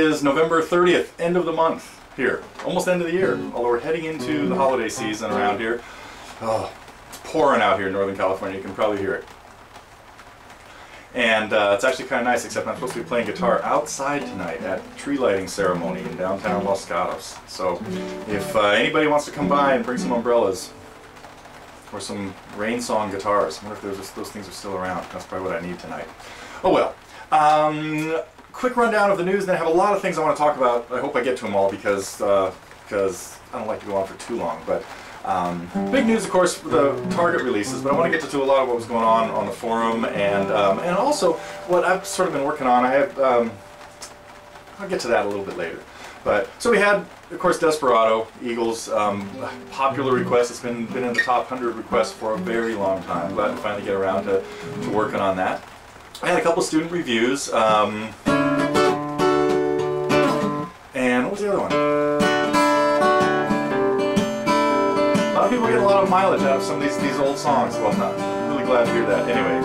is November 30th, end of the month here. Almost end of the year, although we're heading into the holiday season around here. Oh, it's pouring out here in Northern California, you can probably hear it. And it's actually kind of nice, except I'm supposed to be playing guitar outside tonight at tree lighting ceremony in downtown Los Gatos. So if anybody wants to come by and bring some umbrellas or some rain song guitars, I wonder if those things are still around. That's probably what I need tonight. Oh well. Quick rundown of the news, and I have a lot of things I want to talk about. I hope I get to them all because I don't like to go on for too long. But big news, of course, the Target releases, but I want to get to a lot of what was going on the forum, and also what I've sort of been working on. I have I'll get to that a little bit later. But so we had, of course, Desperado, Eagles, popular request. It's been in the top 100 requests for a very long time. I'm glad to finally get around to working on that. I had a couple student reviews, and what was the other one? A lot of people get a lot of mileage out of some of these old songs. Well, I'm really glad to hear that. Anyway.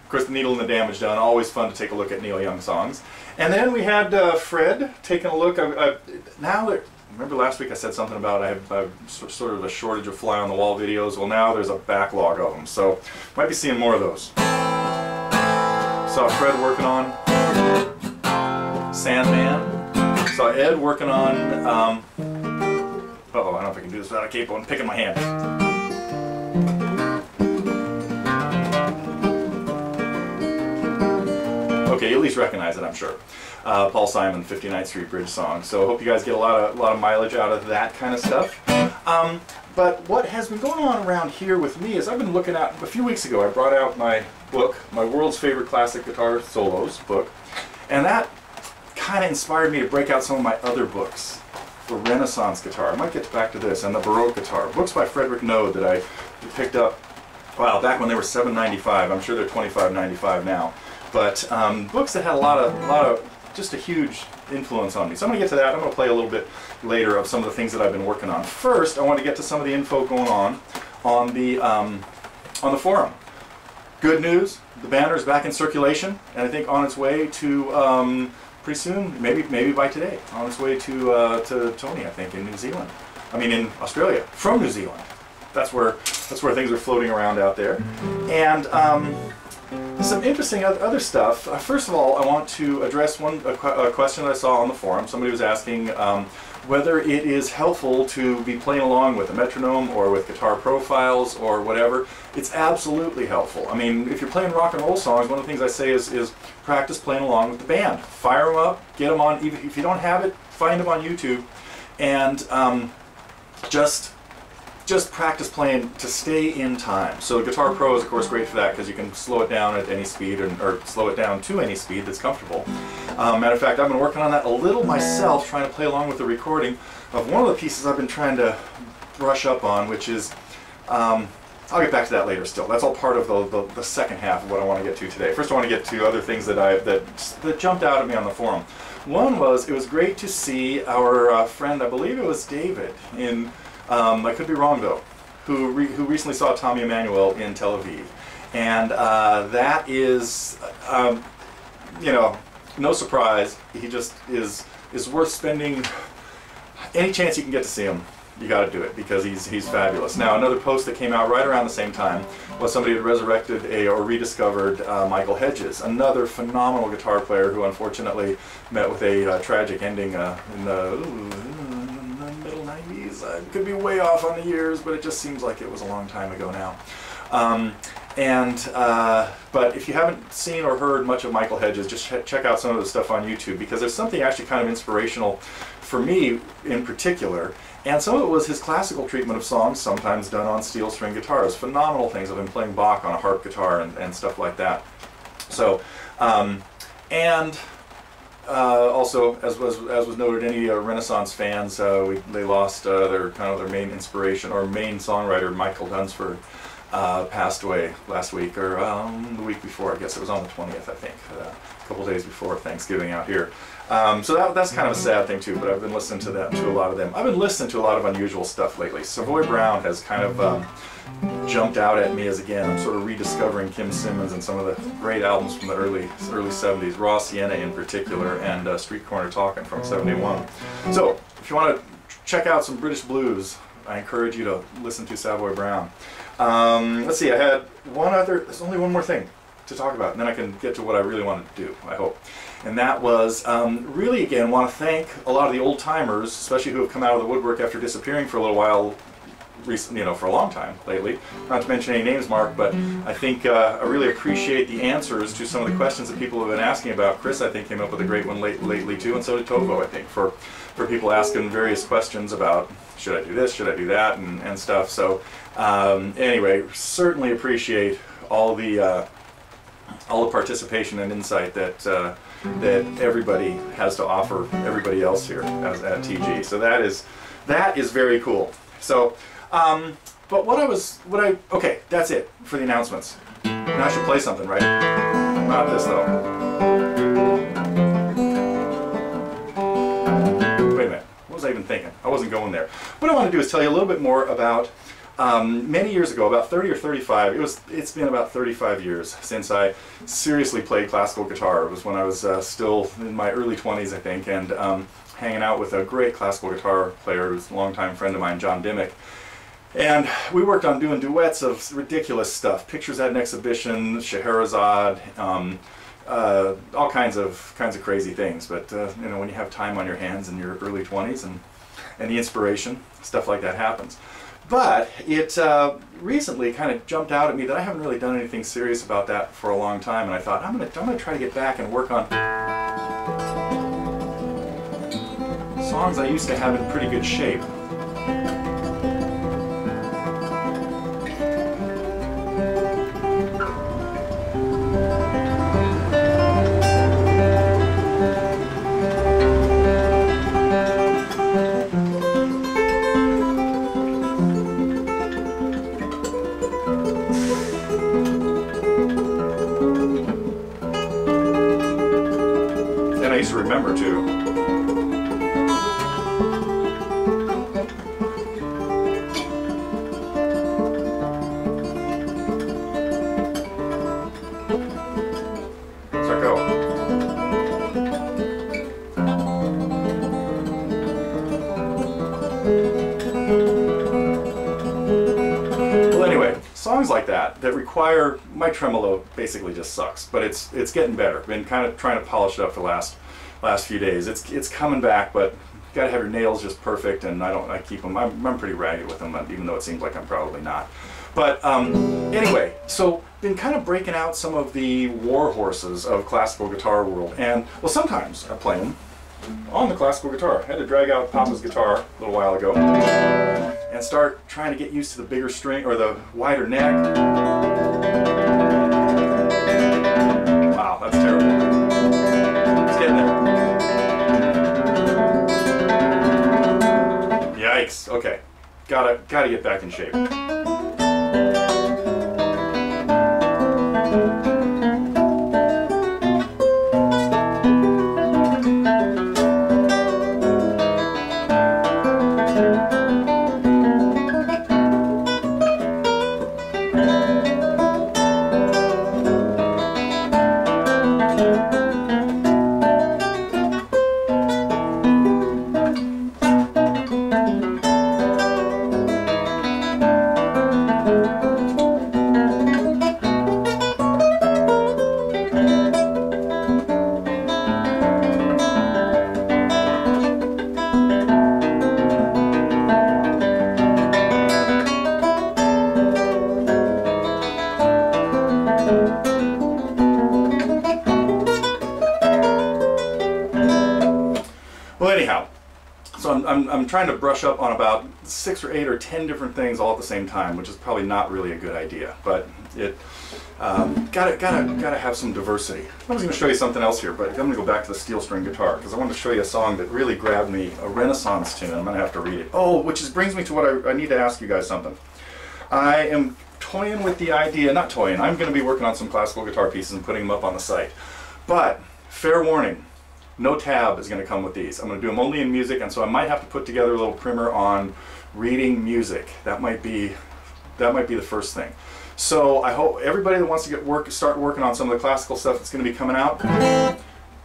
Of course, the Needle and the Damage Done. Always fun to take a look at Neil Young songs. And then we had Fred taking a look. Remember last week I said something about I have sort of a shortage of fly-on-the-wall videos. Well, now there's a backlog of them, so might be seeing more of those. Saw Fred working on Sandman. Saw Ed working on, uh-oh, I don't know if I can do this without a capo and picking my hand. Okay, you at least recognize it, I'm sure. Paul Simon, 59th Street Bridge song. So I hope you guys get a lot of mileage out of that kind of stuff. But what has been going on around here with me is I've been looking at, a few weeks ago I brought out my book, my World's Favorite Classic Guitar Solos book, and that kind of inspired me to break out some of my other books. The Renaissance guitar, I might get back to this, and the Baroque guitar. Books by Frederick Node that I picked up, wow, back when they were $7.95. I'm sure they're $25.95 now. But books that had a lot of just a huge influence on me. So I'm going to get to that. I'm going to play a little bit later of some of the things that I've been working on. First, I want to get to some of the info going on the forum. Good news, the banner is back in circulation, and I think on its way to pretty soon, maybe by today, on its way to Tony, I think, in New Zealand. I mean, in Australia, from New Zealand. That's where things are floating around out there, and some interesting other stuff. First of all, I want to address a question that I saw on the forum. Somebody was asking whether it is helpful to be playing along with a metronome or with guitar profiles or whatever. It's absolutely helpful. I mean, if you're playing rock and roll songs, one of the things I say is practice playing along with the band. Fire them up, get them on, even if you don't have it, find them on YouTube, and just practice playing to stay in time. So Guitar Pro is of course great for that because you can slow it down at any speed or slow it down to any speed that's comfortable. Matter of fact, I've been working on that a little myself, trying to play along with the recording of one of the pieces I've been trying to brush up on, which is, I'll get back to that later still. That's all part of the second half of what I want to get to today. First I want to get to other things that jumped out at me on the forum. One was, it was great to see our friend, I believe it was David, in I could be wrong though, who recently saw Tommy Emmanuel in Tel Aviv, and that is, you know, no surprise. He just is worth spending any chance you can get to see him. You got to do it because he's fabulous. Now, another post that came out right around the same time was somebody had resurrected or rediscovered Michael Hedges, another phenomenal guitar player who unfortunately met with a tragic ending in the middle 90s. I could be way off on the years, but it just seems like it was a long time ago now. But if you haven't seen or heard much of Michael Hedges, just check out some of the stuff on YouTube, because there's something actually kind of inspirational for me in particular. And some of it was his classical treatment of songs, sometimes done on steel string guitars. Phenomenal things. I've been playing Bach on a harp guitar and stuff like that. So, also, as was noted, any Renaissance fans, they lost their main inspiration or main songwriter, Michael Dunsford, passed away last week, or the week before. I guess it was on the 20th, I think, a couple days before Thanksgiving out here. So that's kind of a sad thing too, but I've been listening to a lot of them. I've been listening to a lot of unusual stuff lately. Savoy Brown has kind of jumped out at me as, again, I'm sort of rediscovering Kim Simmons and some of the great albums from the early 70s, Raw Sienna in particular, and Street Corner Talkin' from '71. So if you want to check out some British blues, I encourage you to listen to Savoy Brown. Let's see, I had there's only one more thing to talk about, and then I can get to what I really wanted to do, I hope. And that was, really again, want to thank a lot of the old timers, especially who have come out of the woodwork after disappearing for a little while, for a long time lately. Not to mention any names, Mark, but I think I really appreciate the answers to some of the questions that people have been asking about. Chris, I think, came up with a great one lately too, and so did Tovo, I think, for people asking various questions about, should I do this, should I do that, and stuff. So anyway, certainly appreciate all the participation and insight that everybody has to offer everybody else here at TG. So that is very cool. So, but okay, that's it for the announcements. Now I should play something, right? Not this though. Wait a minute, what was I even thinking? I wasn't going there. What I want to do is tell you a little bit more about many years ago, about 30 or 35, it's been about 35 years since I seriously played classical guitar. It was when I was still in my early 20s, I think, and hanging out with a great classical guitar player who's a longtime friend of mine, John Dimmick. And we worked on doing duets of ridiculous stuff, pictures at an exhibition, Scheherazade, all kinds of crazy things. But when you have time on your hands in your early 20s and the inspiration, stuff like that happens. But it recently kind of jumped out at me that I haven't really done anything serious about that for a long time, and I thought I'm gonna try to get back and work on songs I used to have in pretty good shape. Remember to. So go. Well, anyway, songs like that require, my tremolo basically just sucks, but it's getting better. Been kind of trying to polish it up for the last few days. It's coming back, but you gotta have your nails just perfect, and I keep them, I'm pretty ragged with them, even though it seems like I'm probably not. But anyway, so been kind of breaking out some of the war horses of classical guitar world, and well, sometimes I play them on the classical guitar. I had to drag out Papa's guitar a little while ago and start trying to get used to the bigger string, or the wider neck. Wow, that's terrible. Yikes, okay. Gotta get back in shape. Well, anyhow, so I'm trying to brush up on about 6 or 8 or 10 different things all at the same time, which is probably not really a good idea. But it gotta have some diversity. I was going to show you something else here, but I'm going to go back to the steel string guitar because I wanted to show you a song that really grabbed me, a Renaissance tune. I'm going to have to read it. Oh, which brings me to what I need to ask you guys something. I am toying with the idea, not toying, I'm going to be working on some classical guitar pieces and putting them up on the site. But, fair warning, no tab is going to come with these. I'm going to do them only in music, and so I might have to put together a little primer on reading music. That might be the first thing. So I hope everybody that wants to start working on some of the classical stuff that's going to be coming out,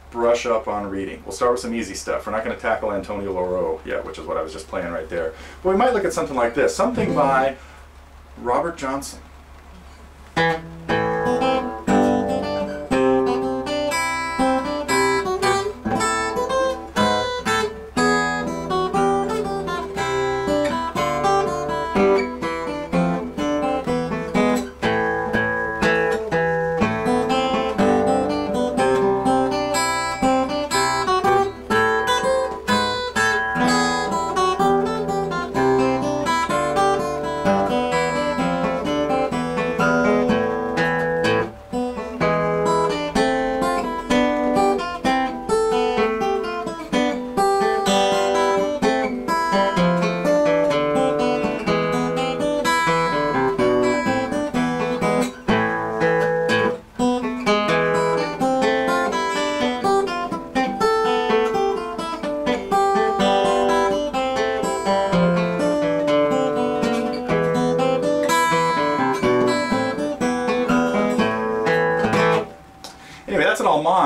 brush up on reading. We'll start with some easy stuff. We're not going to tackle Antonio Loro yet, which is what I was just playing right there. But we might look at something like this, something by Robert Johnson.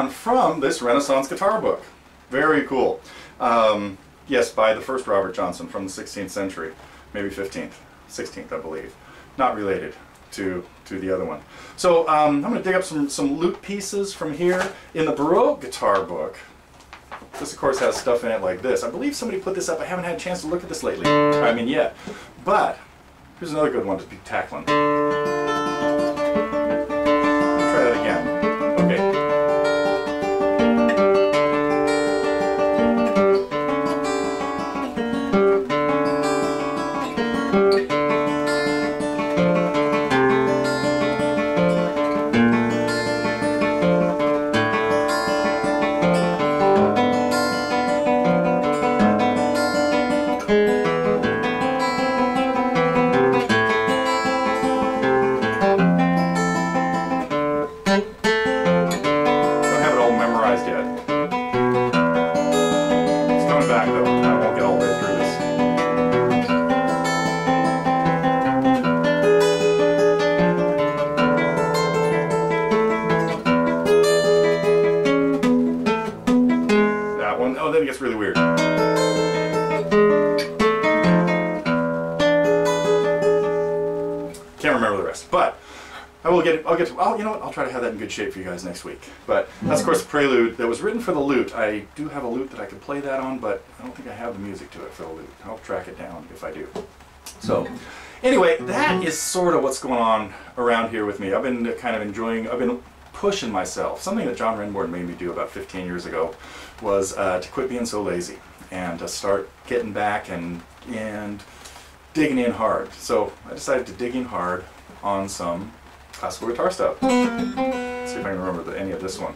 From this Renaissance guitar book. Very cool. Yes, by the first Robert Johnson from the 16th century, maybe 15th, 16th I believe. Not related to the other one. So I'm going to dig up some lute pieces from here. In the Baroque guitar book, this of course has stuff in it like this. I believe somebody put this up. I haven't had a chance to look at this lately. I mean yet. But here's another good one to be tackling. Try that again. Okay. Really weird. Can't remember the rest, but I'll you know what, I'll try to have that in good shape for you guys next week. But that's of course a prelude that was written for the lute. I do have a lute that I could play that on, but I don't think I have the music to it for the lute. I'll track it down if I do. So anyway, that is sort of what's going on around here with me. I've been kind of enjoying, I've been pushing myself. Something that John Renborn made me do about 15 years ago was to quit being so lazy and to start getting back and digging in hard. So I decided to dig in hard on some classical guitar stuff. Let's see if I can remember any of this one.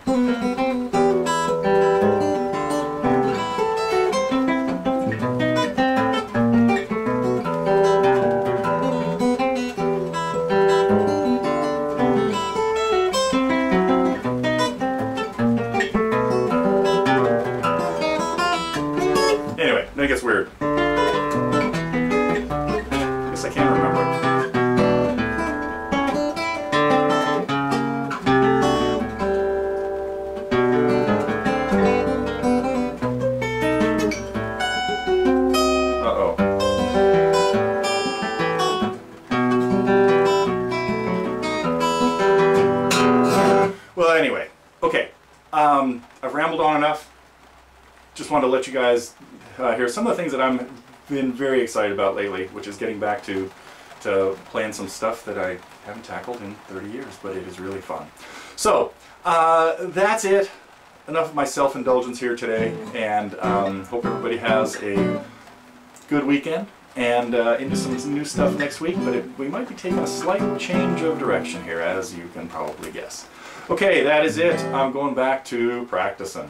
It gets weird. I guess I can't remember. Uh-oh. Well, anyway, okay. I've rambled on enough. Just wanted to let you guys hear some of the things that I've been very excited about lately, which is getting back to playing some stuff that I haven't tackled in 30 years, but it is really fun. So that's it. Enough of my self-indulgence here today, and hope everybody has a good weekend and into some new stuff next week, but we might be taking a slight change of direction here, as you can probably guess. Okay, that is it. I'm going back to practicing.